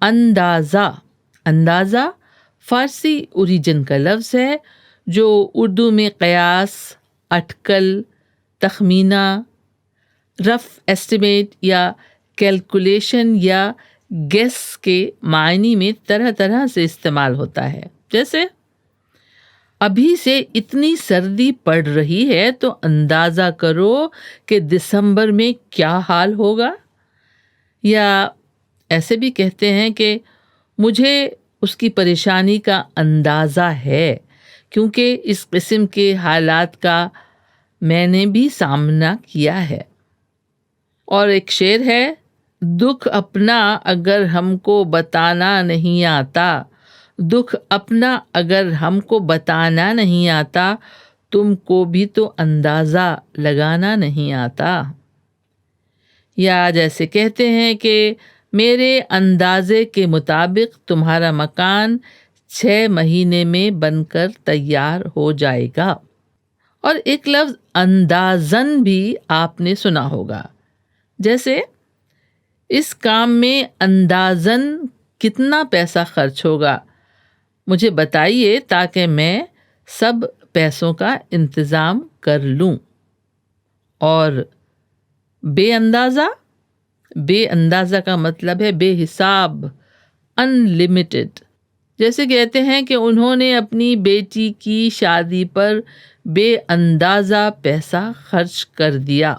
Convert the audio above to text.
اندازہ. اندازہ فارسی اوریجن کا لفظ ہے جو اردو میں قیاس، اٹکل، تخمینہ، رف ایسٹیمیٹ یا کیلکولیشن یا گیس کے معنی میں طرح طرح سے استعمال ہوتا ہے. جیسے ابھی سے اتنی سردی پڑ رہی ہے تو اندازہ کرو کہ دسمبر میں کیا حال ہوگا. یا ایسے بھی کہتے ہیں کہ مجھے اس کی پریشانی کا اندازہ ہے کیونکہ اس قسم کے حالات کا میں نے بھی سامنا کیا ہے. اور ایک شعر ہے، دکھ اپنا اگر ہم کو بتانا نہیں آتا، دکھ اپنا اگر ہم کو بتانا نہیں آتا، تم کو بھی تو اندازہ لگانا نہیں آتا. یا جیسے کہتے ہیں کہ میرے اندازے کے مطابق تمہارا مکان 6 مہینے میں بن کر تیار ہو جائے گا. اور ایک لفظ اندازن بھی آپ نے سنا ہوگا، جیسے اس کام میں اندازن کتنا پیسہ خرچ ہوگا، مجھے بتائیے تاکہ میں سب پیسوں کا انتظام کر لوں. اور بے اندازہ، بے اندازہ کا مطلب ہے بے حساب، ان لمیٹڈ. جیسے کہتے ہیں کہ انہوں نے اپنی بیٹی کی شادی پر بے اندازہ پیسہ خرچ کر دیا.